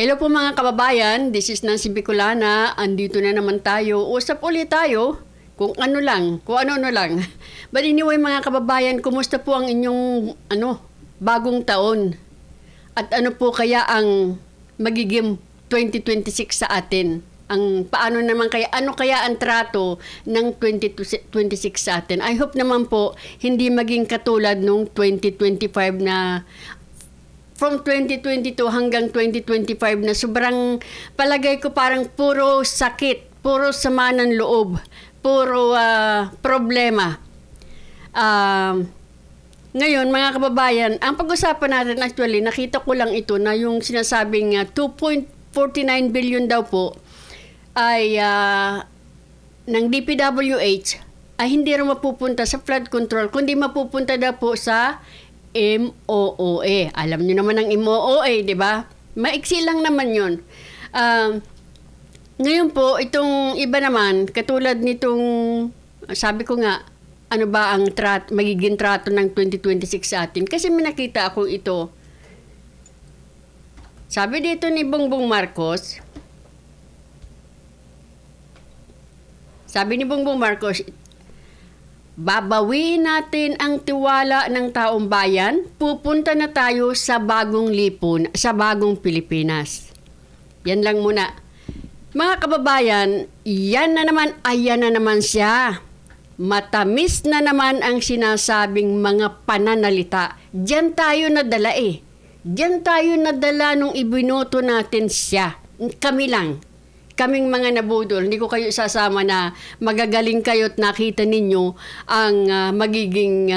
Hello po mga kababayan, this is Nancy Bicolana. Andito na naman tayo. Usap ulit tayo kung ano lang. But anyway mga kababayan, kumusta po ang inyong bagong taon? At ano po kaya ang magiging 2026 sa atin? Ano kaya ang trato ng 2026 sa atin? I hope naman po hindi maging katulad nung 2025 na from 2022 hanggang 2025 na sobrang palagay ko parang puro sakit, puro sama ng loob, puro problema. Ngayon mga kababayan, ang pag-usapan natin actually, nakita ko lang ito na yung sinasabing 2.49 billion daw po ay ng DPWH ay hindi rin mapupunta sa flood control, kundi mapupunta daw po sa MOOE. Alam niyo naman ang MOOE, di ba? Maiksi lang naman yun. Ngayon po, itong iba naman, katulad nitong, sabi ko nga, ano ba ang magiging trato ng 2026 sa atin? Kasi may nakita ako ito. Sabi dito ni Bongbong Marcos, babawiin natin ang tiwala ng taong bayan, pupunta na tayo sa bagong lipon, sa bagong Pilipinas. Yan lang muna. Mga kababayan, ayan na naman siya. Matamis na naman ang sinasabing mga pananalita. Diyan tayo nadala Diyan tayo nadala nung ibinoto natin siya. Kaming mga nabudol, hindi ko kayo isasama na magagaling kayo at nakita ninyo ang magiging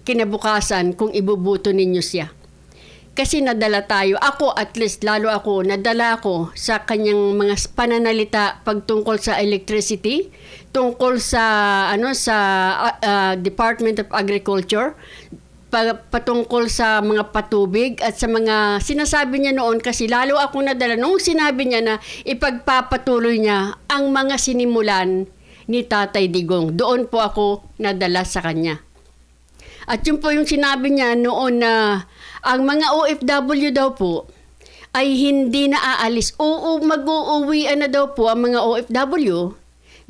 kinabukasan kung ibubuto ninyo siya. Kasi nadala tayo, ako at least, lalo ako, nadala ako sa kanyang mga pananalita pagtungkol sa electricity, tungkol sa Department of Agriculture, patungkol sa mga patubig at sa mga sinasabi niya noon, kasi lalo ako nadala nung sinabi niya na ipagpapatuloy niya ang mga sinimulan ni Tatay Digong. Doon po ako nadala sa kanya. At yun po yung sinabi niya noon na ang mga OFW daw po ay hindi na aalis. Mag-uuwian na daw po ang mga OFW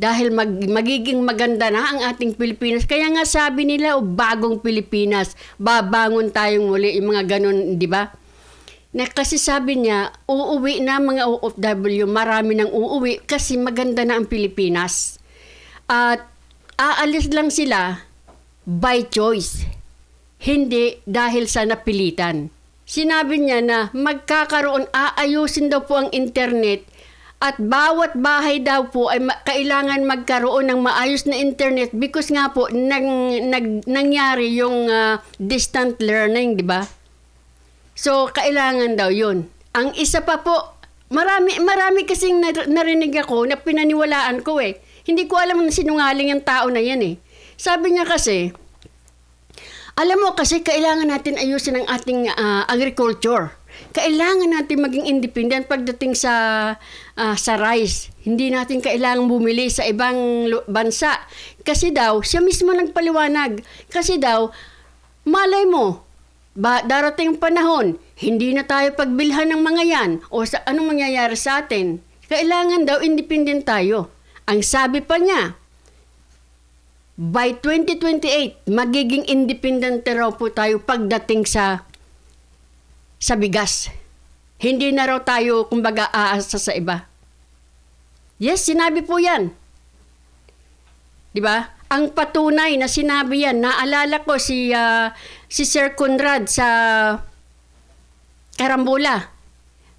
dahil magiging maganda na ang ating Pilipinas. Kaya nga sabi nila, bagong Pilipinas, babangon tayong muli, yung mga ganun, di ba? Na kasi sabi niya, uuwi na mga OFW, marami nang uuwi kasi maganda na ang Pilipinas. At aalis lang sila by choice, hindi dahil sa napilitan. Sinabi niya na aayusin daw po ang internet. At bawat bahay daw po ay kailangan magkaroon ng maayos na internet because nga po nangyari yung distant learning, di ba? So, kailangan daw yun. Ang isa pa po, marami kasing narinig ako na pinaniwalaan ko eh. Hindi ko alam na sinungaling ang tao na yan eh. Sabi niya kasi, alam mo kasi kailangan natin ayusin ang ating agriculture. Kailangan natin maging independent pagdating sa rice. Hindi natin kailangan bumili sa ibang bansa. Kasi daw, siya mismo nagpaliwanag. Kasi daw, malay mo, darating panahon, hindi na tayo pagbilhan ng mga yan. O anong mangyayari sa atin? Kailangan daw independent tayo. Ang sabi pa niya, by 2028, magiging independent raw po tayo pagdating sa bigas. Hindi na raw tayo, kumbaga, aasa sa iba. Yes, sinabi po yan. Diba? Ang patunay na sinabi yan, naalala ko si Sir Conrad sa Carambola.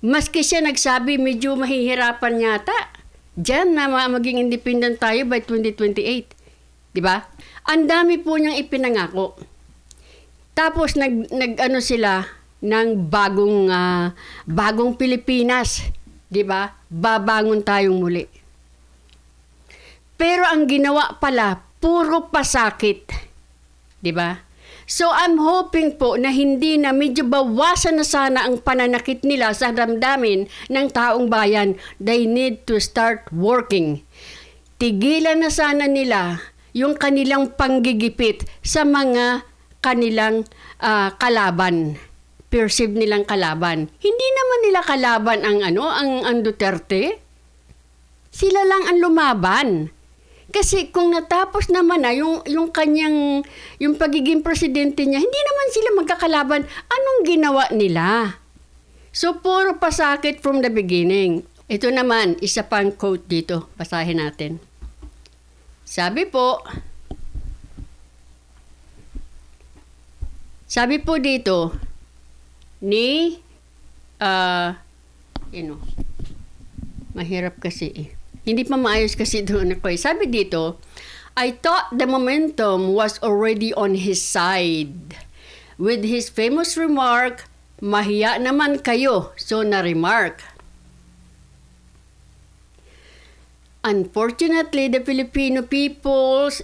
Maski siya nagsabi, medyo mahihirapan yata. Diyan na maging independent tayo by 2028. Diba? Ang dami po niyang ipinangako. Tapos sila ng bagong Pilipinas, 'di ba? Babangon tayong muli. Pero ang ginawa pala puro pasakit, 'di ba? So I'm hoping po na hindi na medyo bawasan na sana ang pananakit nila sa damdamin ng taong bayan. They need to start working. Tigilan na sana nila yung kanilang panggigipit sa mga kanilang kalaban. perceive nilang kalaban. Hindi naman nila kalaban ang Duterte. Sila lang ang lumaban. Kasi kung natapos naman na yung kanyang yung pagiging presidente niya, hindi naman sila magkakalaban. Anong ginawa nila? So puro pasakit from the beginning. Ito naman, isa pang quote dito. Basahin natin. Sabi po dito ni mahirap kasi Hindi pa maayos kasi doon ako. Sabi dito, I thought the momentum was already on his side. With his famous remark, mahiya naman kayo, so na-remark. Unfortunately, the Filipino people's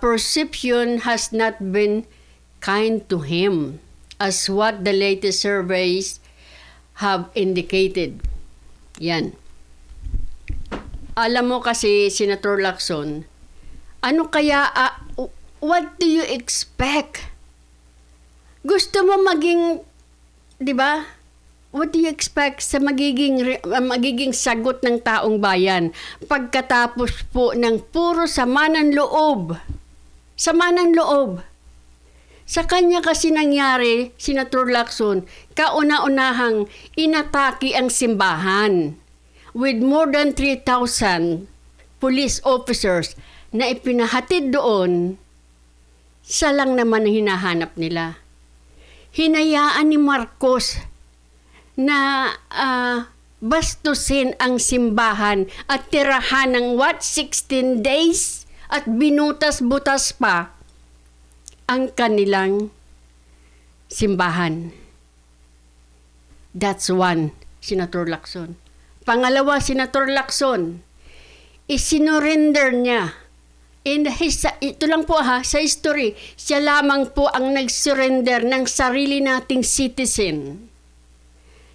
perception has not been kind to him, as what the latest surveys have indicated. Yan. Alam mo kasi, Senator Lacson, ano kaya, what do you expect? Gusto mo maging, di ba? What do you expect sa magiging sagot ng taong bayan pagkatapos po ng puro sama ng loob? Sama ng loob. Sa kanya kasi nangyari, Senator Lacson, kauna-unahang inatake ang simbahan with more than 3,000 police officers na ipinahatid doon, siya lang naman ang hinahanap nila. Hinayaan ni Marcos na bastusin ang simbahan at tirahan ng 16 days at binutas-butas pa ang kanilang simbahan. That's one, Senator Lacson. Pangalawa, Senator Lacson, isinurrender niya. Ito lang po sa history, siya lamang po ang nag-surrender ng sarili nating citizen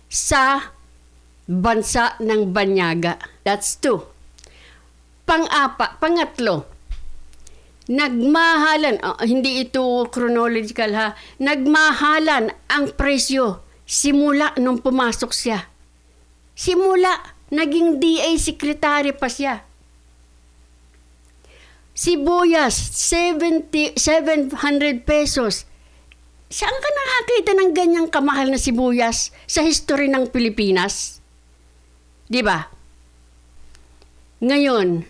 sa bansa ng Banyaga. That's two. Pangatlo, nagmahalan, hindi ito chronological nagmahalan ang presyo simula nung pumasok siya. Simula, naging DA secretary pa siya. Sibuyas, 700 pesos. Saan ka nakakita ng ganyang kamahal na sibuyas sa history ng Pilipinas? Di ba? Ngayon,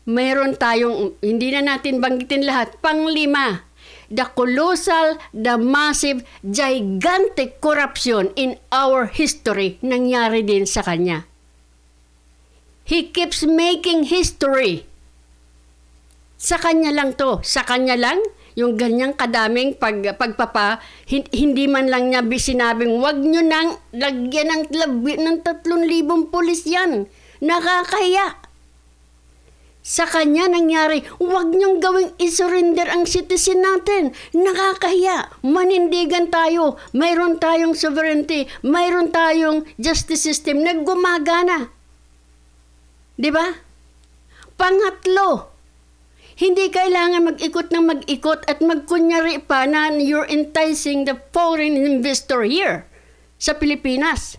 mayroon tayong, hindi na natin banggitin lahat, panglima, the colossal, the massive, gigantic corruption in our history nangyari din sa kanya. He keeps making history. Sa kanya lang to. Sa kanya lang, yung ganyang kadaming hindi man lang niya sinabing, wag nyo nang lagyan ng 3,000 pulis yan. Nakakahiya. Sa kanya nangyari, wag nyong gawing isurrender ang citizen natin. Nakakahiya. Manindigan tayo. Mayroon tayong sovereignty. Mayroon tayong justice system na gumagana. Di ba? Pangatlo, hindi kailangan mag-ikot ng mag-ikot at magkunyari pa na you're enticing the foreign investor here sa Pilipinas.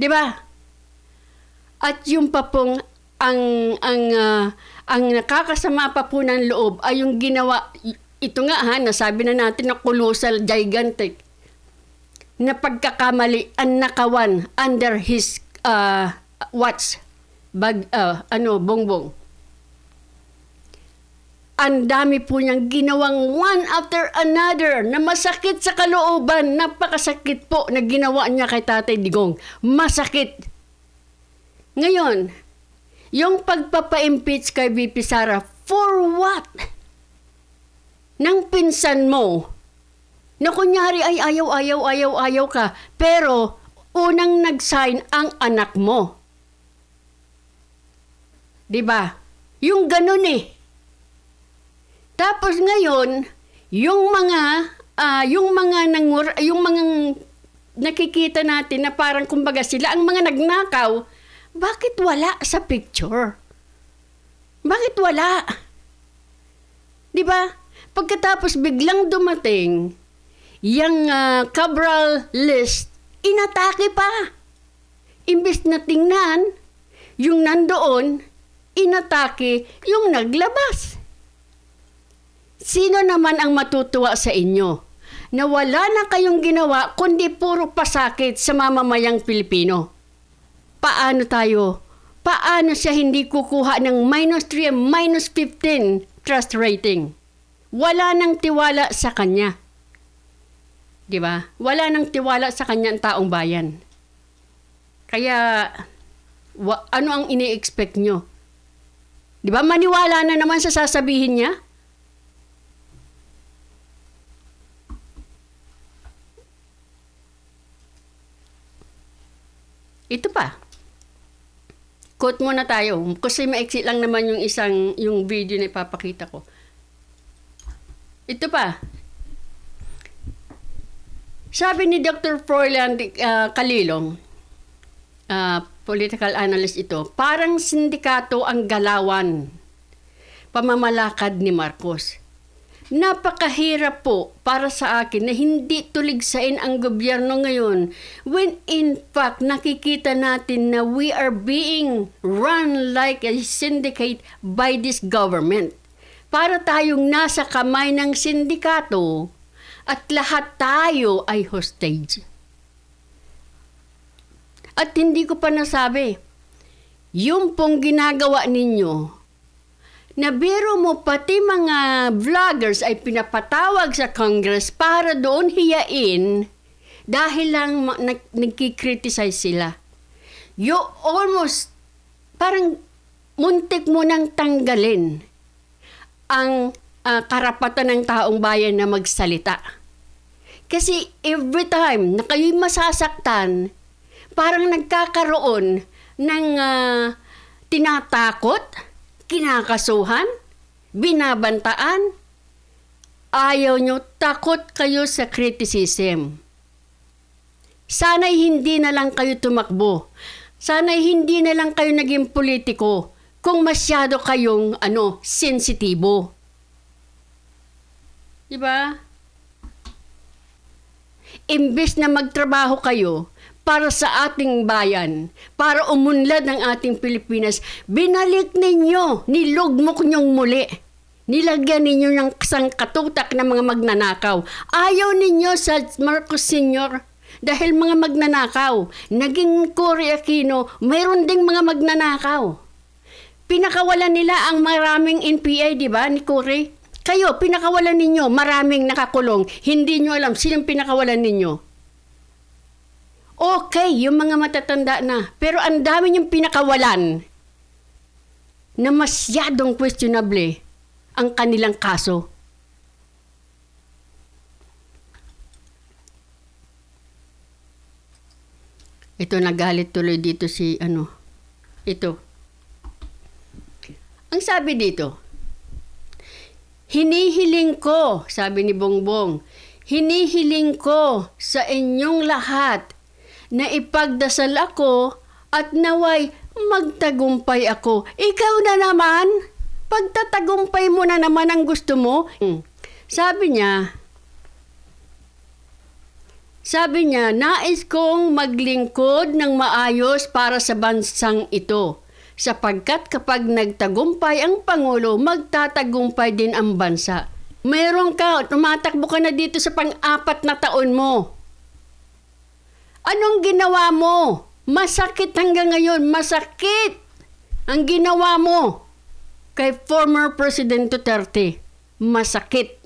Di ba? At yung pa pong ang nakakasama pa po ng loob ay yung ginawa, ito nga nasabi na natin na colossal, gigantic, na pagkakamali ang nakawan under his watch, bongbong. Ang dami po niyang ginawang one after another na masakit sa kalooban. Napakasakit po na ginawa niya kay Tatay Digong. Masakit. Ngayon, yung pagpapa-impeach kay VP Sara, for what? Nang pinsan mo, na kunyari ay ayaw ka, pero unang nag-sign ang anak mo. Diba? Yung ganun Tapos ngayon, yung mga nakikita natin na parang kumbaga sila ang mga nagnakaw, bakit wala sa picture? Bakit wala? 'Di ba? Pagkatapos biglang dumating, yung Cabral list, inatake pa. Imbes na tingnan, yung nandoon, inatake yung naglabas. Sino naman ang matutuwa sa inyo na wala na kayong ginawa kundi puro pasakit sa mamamayang Pilipino? Paano tayo? Paano siya hindi kukuha ng -3, -15 trust rating? Wala nang tiwala sa kanya. 'Di ba? Wala nang tiwala sa kanya ang taong bayan. Kaya ano ang ini-expect nyo? 'Di ba? Maniwala na naman sa sasabihin niya. Ito pa. Quote muna tayo. Kasi maiksi lang naman yung video na ipapakita ko. Ito pa. Sabi ni Dr. Froilan Calilong, political analyst ito, parang sindikato ang galawan, pamamalakad ni Marcos. Napakahirap po para sa akin na hindi tuligsain ang gobyerno ngayon when in fact nakikita natin na we are being run like a syndicate by this government. Para tayong nasa kamay ng sindikato at lahat tayo ay hostage. At hindi ko pa nasabi, yung pong ginagawa ninyo, na biro mo pati mga vloggers ay pinapatawag sa Congress para doon hiyain dahil lang nagkikriticize sila. You almost, parang muntik mo nang tanggalin ang karapatan ng taong bayan na magsalita. Kasi every time na kayo'y masasaktan, parang nagkakaroon ng tinatakot, kinakasuhan, binabantaan, ayaw nyo, takot kayo sa criticism. Sana'y hindi na lang kayo tumakbo. Sana'y hindi na lang kayo naging politiko kung masyado kayong sensitibo. Diba? Imbes na magtrabaho kayo para sa ating bayan, para umunlad ng ating Pilipinas, binalik ninyo, nilugmok nyong muli. Nilagyan ninyo ng sangkatutak ng mga magnanakaw. Ayaw ninyo sa Marcos Sr. dahil mga magnanakaw. Naging Cory Aquino, mayroon ding mga magnanakaw. Pinakawalan nila ang maraming NPA, di ba, ni Cory? Kayo, pinakawalan ninyo, maraming nakakulong. Hindi nyo alam sinong pinakawalan ninyo. Okay, yung mga matatanda na. Pero ang dami niyong pinakawalan na masyadong questionable ang kanilang kaso. Ito, nagalit tuloy dito si ito. Ang sabi dito, hinihiling ko, sabi ni Bongbong, hinihiling ko sa inyong lahat na ipagdasal ako at naway magtagumpay ako. Ikaw na naman, pagtatagumpay mo na naman ang gusto mo. Sabi niya, nais kong maglingkod ng maayos para sa bansang ito. Sapagkat kapag nagtagumpay ang Pangulo, magtatagumpay din ang bansa. Meron ka, tumatakbo ka na dito sa pang-4 na taon mo. Anong ginawa mo? Masakit hanggang ngayon. Masakit ang ginawa mo kay former President Duterte. Masakit.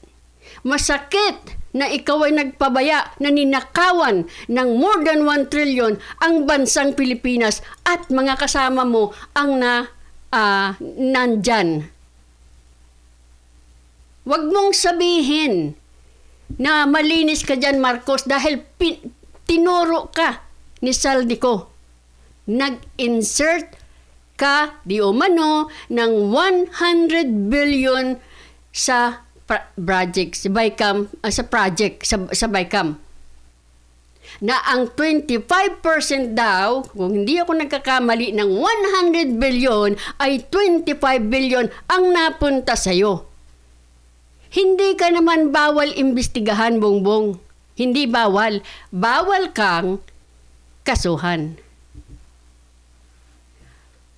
Masakit na ikaw ay nagpabaya na ninakawan ng more than 1 trillion ang bansang Pilipinas at mga kasama mo ang nandyan. Huwag mong sabihin na malinis ka dyan, Marcos, dahil tinuro ka ni Saldico. Nag-insert ka di umano ng 100 billion sa project sa Bicam, sa Bicam. Na ang 25% daw, kung hindi ako nagkakamali, ng 100 billion ay 25 billion ang napunta sa'yo. Hindi ka naman bawal imbestigahan, Bongbong. Hindi bawal. Bawal kang kasuhan.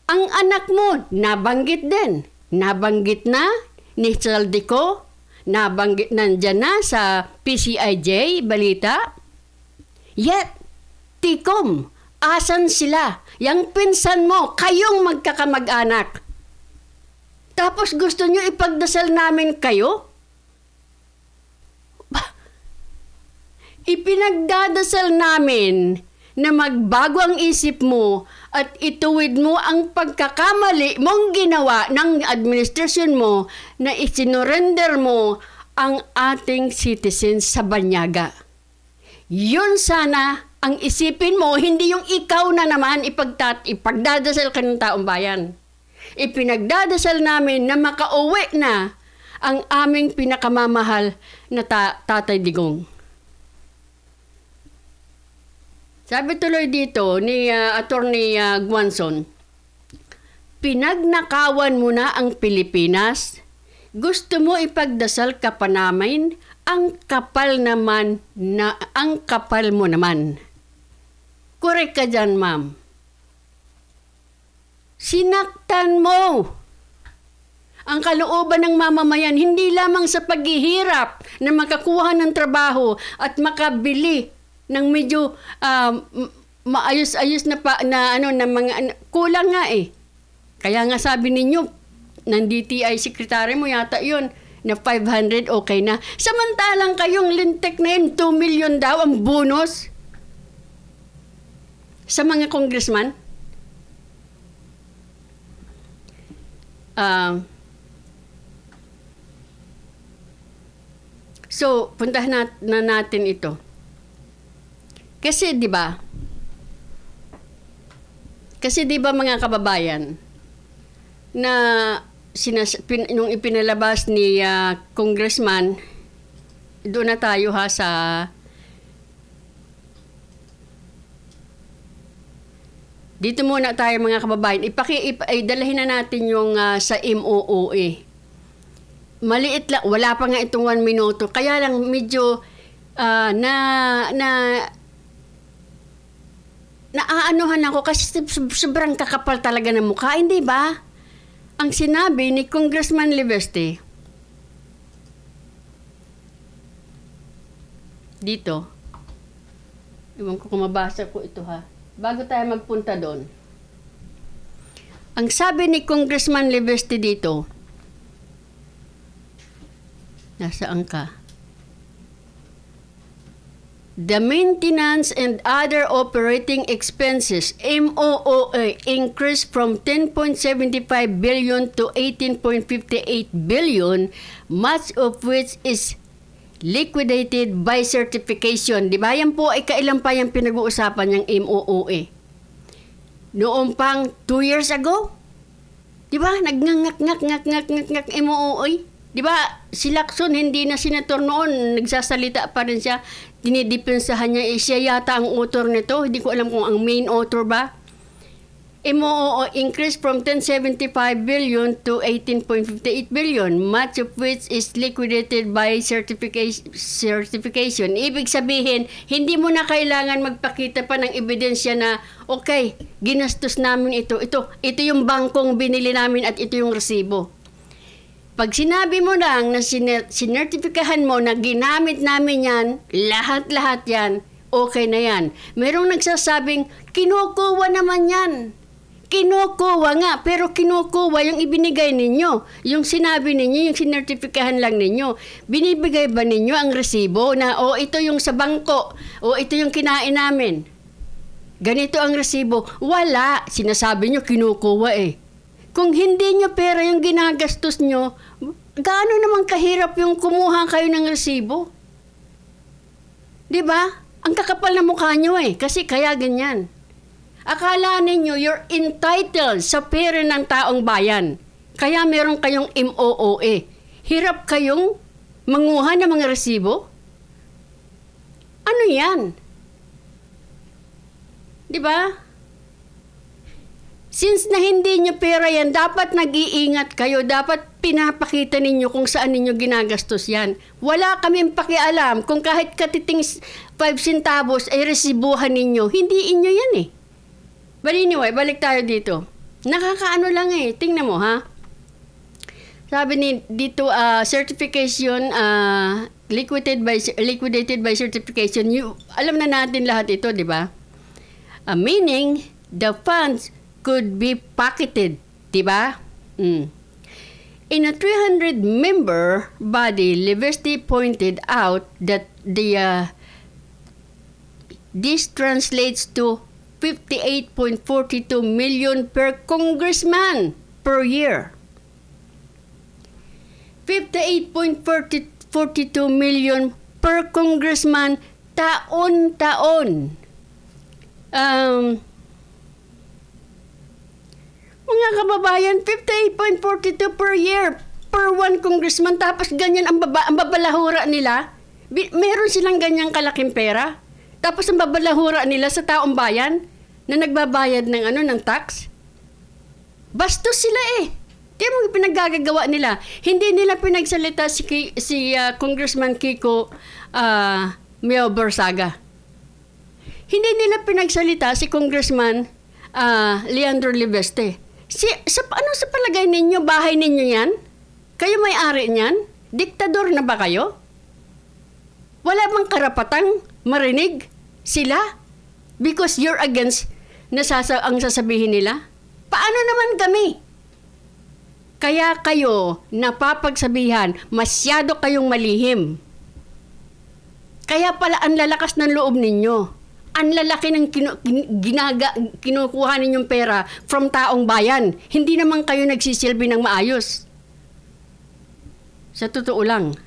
Ang anak mo, nabanggit din. Nabanggit na ni Saldico, nabanggit nandyan na sa PCIJ, balita. Yet, tikom, asan sila? Yang pinsan mo, kayong magkakamag-anak. Tapos gusto nyo ipagdasal namin kayo? Ipinagdadasal namin na magbago ang isip mo at ituwid mo ang pagkakamali mong ginawa ng administrasyon mo na isinurrender mo ang ating citizens sa banyaga. Yun sana ang isipin mo, hindi yung ikaw na naman ipagdadasal ka ng taong bayan. Ipinagdadasal namin na makauwi na ang aming pinakamamahal na Tatay Digong. Sabi tuloy dito ni Attorney Guanzon, pinagnakawan mo na ang Pilipinas, gusto mo ipagdasal ka pa namin, ang kapal mo naman. Correct ka dyan, ma'am. Sinaktan mo ang kalooban ng mamamayan, hindi lamang sa paghihirap na makakuha ng trabaho at makabili ng medyo maayos-ayos na mga kulang nga eh. Kaya nga sabi ninyo, ng DTI secretary mo yata yun, na 500 okay na. Samantalang kayong lintek na yun, 2 million daw ang bonus sa mga congressman. So, puntahan na natin ito. Kasi 'di ba mga kababayan na nung ipinalabas ni congressman, doon na tayo sa dito muna tayo mga kababayan. Dalahin na natin yung sa MOOE. Maliit lang, wala pa nga itong 1 minuto. Kaya lang medyo naaanuhan ako kasi sobrang kakapal talaga ng mukha, hindi ba? Ang sinabi ni Congressman Liveste dito, iwan ko kung mabasa ko ito ha, bago tayo magpunta doon. Ang sabi ni Congressman Liveste dito, nasaan ka? The maintenance and other operating expenses, MOOE, increased from 10.75 billion to 18.58 billion, much of which is liquidated by certification. Di ba? Yan po ay kailan pa yung pinag-uusapan yung MOOE. Noong pang 2 years ago, di ba? Nagnangak-ngak MOOE. Di ba? Si Lacson, hindi na senator noon, nagsasalita pa rin siya. Dinidepensahan niya, siya yata ang author nito. Hindi ko alam kung ang main author ba. MOO increased from 10.75 billion to 18.58 billion, much of which is liquidated by certification. Ibig sabihin, hindi mo na kailangan magpakita pa ng ebidensya na, okay, ginastos namin ito. Ito yung bangkong binili namin at ito yung resibo. Pag sinabi mo lang na sinertipikahan mo na ginamit namin yan, lahat-lahat yan, okay na yan. Merong nagsasabing, kinukuha naman yan. Kinukuha nga, pero kinukuha yung ibinigay ninyo. Yung sinabi ninyo, yung sinertipikahan lang ninyo. Binibigay ba ninyo ang resibo na, ito yung sa bangko, ito yung kinain namin. Ganito ang resibo. Wala. Sinasabi nyo, kinukuha eh. Kung hindi nyo pera yung ginagastos nyo, gaano naman kahirap yung kumuha kayo ng resibo? Diba? Ang kakapal na mukha nyo eh, kasi kaya ganyan. Akala ninyo you're entitled sa pera ng taong bayan. Kaya meron kayong MOOE. Hirap kayong manguha ng mga resibo? Ano yan? Diba? Since na hindi nyo pera yan, dapat nag-iingat kayo. Dapat pinapakita ninyo kung saan ninyo ginagastos yan. Wala kaming pakialam kung kahit katiting 5 centavos ay resibuhan ninyo. Hindi inyo yan eh. But anyway, balik tayo dito. Nakakaano lang eh. Tingnan mo ha. Sabi ni dito, certification, liquidated by certification. Alam na natin lahat ito, di ba? Meaning, the funds could be pocketed, di ba? In a 300-member body, Livesti pointed out that this translates to 58.42 million per congressman per year. 58.42 million per congressman taon-taon. Mga kababayan, 58.42 per year per one congressman, tapos ganyan ang babalahura nila. Meron silang ganyang kalaking pera. Tapos ang babalahura nila sa taong bayan na nagbabayad ng tax. Bastos sila eh. Kaya mo pinaggagawa nila. Hindi nila pinagsalita si Congressman Kiko Meo Borsaga. Hindi nila pinagsalita si Congressman Leandro Liveste. Ano sa palagay ninyo? Bahay ninyo yan? Kayo may-ari niyan? Diktador na ba kayo? Wala bang karapatang marinig sila? Because you're against ang sasabihin nila? Paano naman kami? Kaya kayo napapagsabihan, masyado kayong malihim. Kaya pala ang lalakas ng loob ninyo. Ang lalaki ng kinukuha ninyong pera from taong bayan. Hindi naman kayo nagsisilbi ng maayos. Sa totoo lang.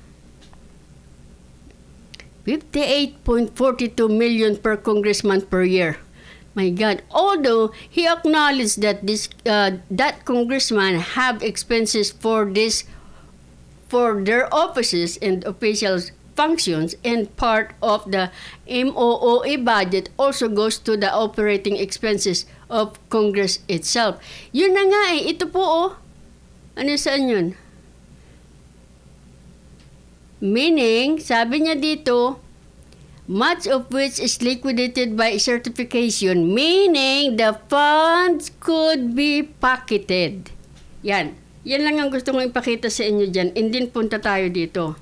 58.42 million per congressman per year. My God. Although he acknowledged that that congressman have expenses for their offices and officials functions, and part of the MOOE budget also goes to the operating expenses of Congress itself. Yun na nga eh. Ito po oh. Ano saan yun? Meaning, sabi niya dito, much of which is liquidated by certification, meaning the funds could be pocketed. Yan. Yan lang ang gusto kong ipakita sa inyo dyan. And then punta tayo dito.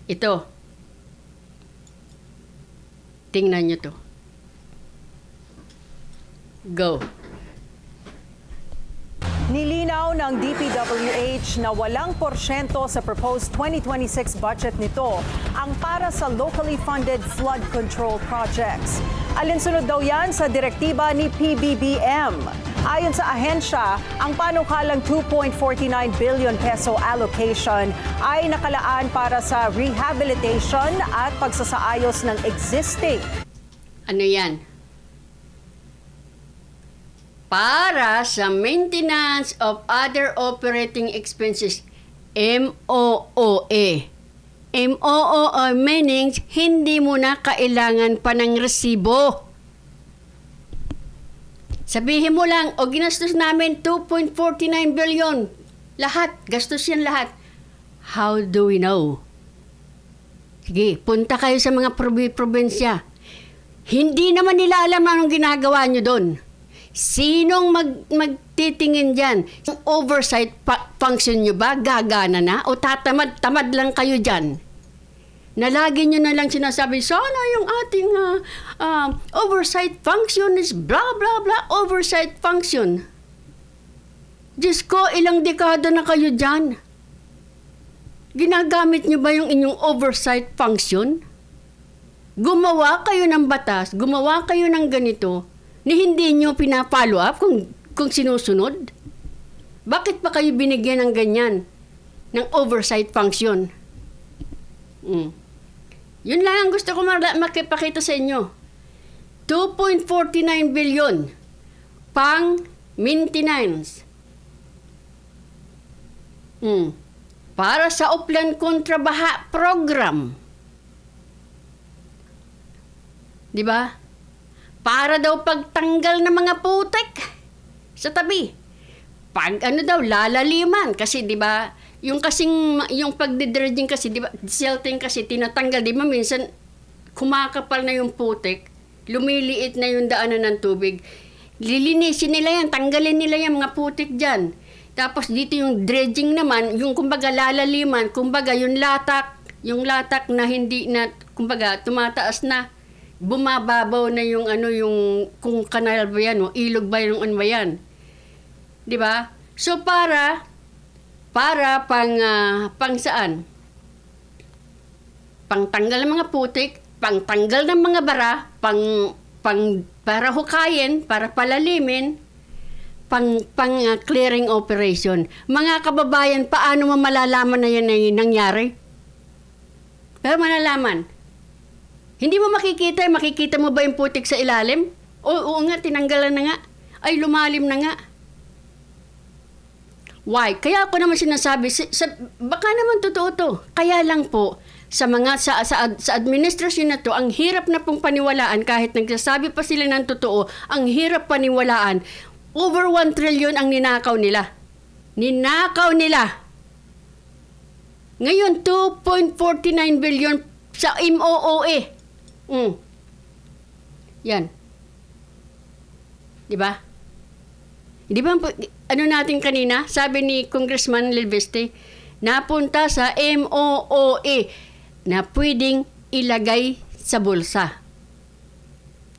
Ito. Tingnan nyo to. Go. Nilinaw ng DPWH na walang porsyento sa proposed 2026 budget nito ang para sa locally funded flood control projects. Alinsunod daw yan sa direktiba ni PBBM. Ayon sa ahensya, ang panukalang 2.49 billion peso allocation ay nakalaan para sa rehabilitation at pagsasaayos ng existing. Ano yan? Para sa maintenance of other operating expenses, MOOE. MOOE meaning hindi mo na kailangan pa ng resibo. Sabihin mo lang, o ginastos namin 2.49 billion. Lahat, gastos yan lahat. How do we know? Sige, punta kayo sa mga probinsya. Hindi naman nila alam anong ginagawa nyo doon. Sinong magtitingin dyan? Yung oversight function nyo ba? Gagana na? O tatamad-tamad lang kayo dyan? Na lagi nyo na lang sinasabi, sana yung ating oversight function is blah, blah, blah, oversight function. Diyos ko, ilang dekada na kayo dyan? Ginagamit nyo ba yung inyong oversight function? Gumawa kayo ng batas, gumawa kayo ng ganito, ni hindi nyo pina-follow up kung sinusunod? Bakit pa kayo binigyan ng ganyan? Ng oversight function? Yun lang ang gusto ko makipakita sa inyo. 2.49 billion pang maintenance. Para sa Upland Kontrabaha Program. Di ba? para daw pagtanggal ng mga putek sa tabi. Pag ano daw, lalaliman. Kasi di ba, yung pagdidredging kasi, di ba, silting kasi tinatanggal, di ba, minsan kumakapal na yung putek, lumiliit na yung daanan ng tubig. Lilinisin nila yan, tanggalin nila yung mga putik dyan. Tapos dito yung dredging naman, yung kumbaga lalaliman, kumbaga yung latak na hindi na, kumbaga tumataas na, bumababaw na yung yung kung kanal ba yan o ilog ba yung ano ba yan. 'Di ba? So para pang saan? Pangtanggal ng mga putik, pangtanggal ng mga bara, para hukayin, para palalimin, pang clearing operation. Mga kababayan, paano mo malalaman na yan ay nangyari? Pero malalaman. Hindi mo makikita mo ba yung putik sa ilalim? Oo nga, tinanggalan na nga. Ay, lumalim na nga. Why? Kaya ako naman sinasabi, baka naman totoo to. Kaya lang po, sa administrasyon na to, ang hirap na pong paniwalaan kahit nagsasabi pa sila ng totoo, ang hirap paniwalaan. Over 1 trillion ang ninakaw nila. Ninakaw nila. Ngayon, 2.49 billion sa MOOE. Yan. Diba? Di ba, ano natin kanina, sabi ni Congressman Lilveste, napunta sa MOOE na pwedeng ilagay sa bulsa.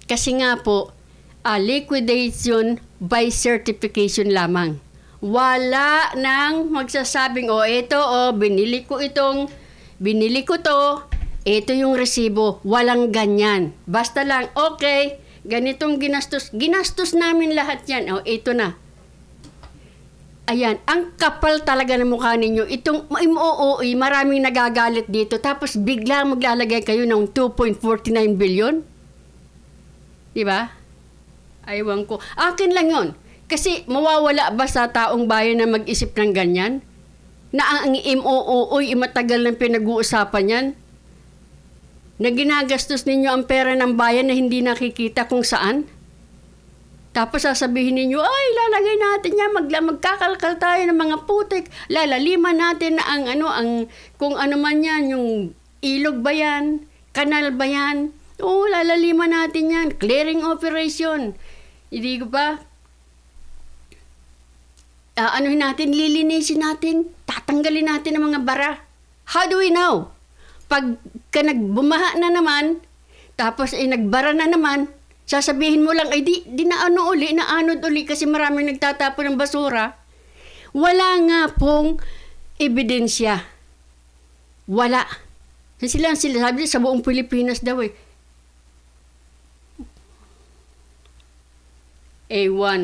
Kasi nga po, liquidation by certification lamang. Wala nang magsasabing, binili ko to, ito yung resibo. Walang ganyan. Basta lang, okay, ganitong ginastos. Ginastos namin lahat yan. Ito na. Ayan, ang kapal talaga ng mukha ninyo. Itong MOOE, maraming nagagalit dito. Tapos biglang maglalagay kayo ng 2.49 billion. Diba? Aywan ko. Akin lang yon. Kasi mawawala ba sa taong bayan na mag-isip ng ganyan? Na ang MOOE, matagal nang pinag-uusapan yan? Na ginagastos ninyo ang pera ng bayan na hindi nakikita kung saan? Tapos sasabihin ninyo, ay, lalagay natin yan, magkakalkal tayo ng mga putik, lalaliman natin ang kung ano man yan, yung ilog ba yan, kanal ba yan, lalaliman natin yan, clearing operation. Hindi ko ba? Lilinisin natin, tatanggalin natin ang mga bara. How do we know? Pagka nagbumaha na naman, tapos nagbara na naman, sasabihin mo lang, di naanod uli kasi maraming nagtatapon ng basura. Wala nga pong ebidensya. Wala. Sila sabi sa buong Pilipinas daw A1.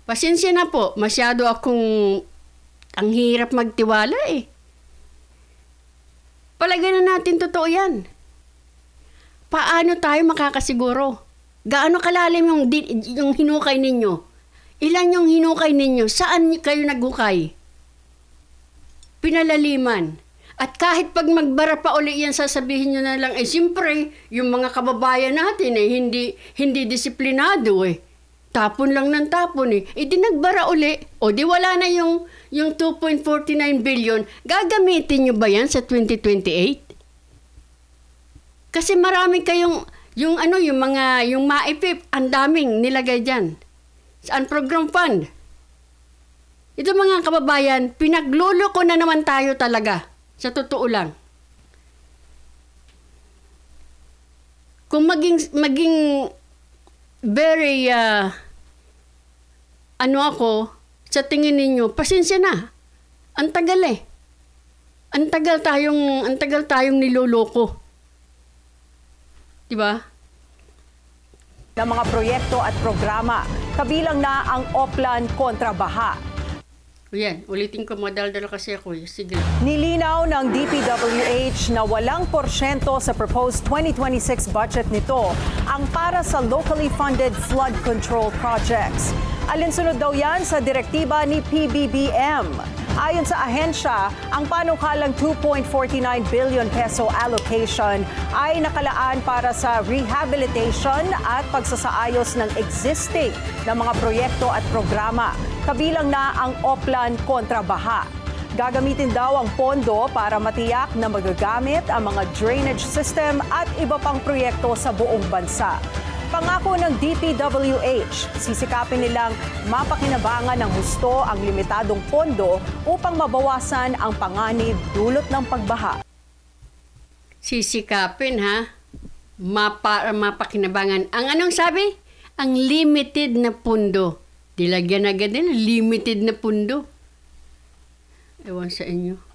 Pasensya na po, masyado ang hirap magtiwala Palagay na natin totoo yan. Paano tayo makakasiguro? Gaano kalalim yung hinukay ninyo? Ilan yung hinukay ninyo? Saan kayo naghukay? Pinalaliman. At kahit pag magbara pa uli yan, sasabihin nyo na lang, siyempre, yung mga kababayan natin hindi disiplinado Tapon lang ng tapon di nagbara uli. Di wala na yung 2.49 billion. Gagamitin nyo ba yan sa 2028? Kasi marami kayong, yung MAIPIP, ang daming nilagay dyan. Sa program fund. Ito mga kababayan, pinagluloko na naman tayo talaga. Sa totoo lang. Kung maging very, ako, sa tingin ninyo, pasensya na. Ang tagal Ang tagal tayong niloloko. Diba? Ng mga proyekto at programa, kabilang na ang Oplan kontra Baha. Yan, ulitin ko, madaldal kasi ako. Sige. Nilinaw ng DPWH na walang porsyento sa proposed 2026 budget nito ang para sa locally funded flood control projects. Alinsunod daw yan sa direktiba ni PBBM. Ayon sa ahensya, ang panukalang 2.49 billion peso allocation ay nakalaan para sa rehabilitation at pagsasaayos ng existing na mga proyekto at programa, kabilang na ang Oplan kontra baha. Gagamitin daw ang pondo para matiyak na magagamit ang mga drainage system at iba pang proyekto sa buong bansa. Pangako ng DPWH, sisikapin nilang mapakinabangan ng husto ang limitadong pondo upang mabawasan ang panganib dulot ng pagbaha. Sisikapin ha, mapakinabangan. Ang anong sabi? Ang limited na pundo. Dilagyan agad din, limited na pundo. Ewan sa inyo.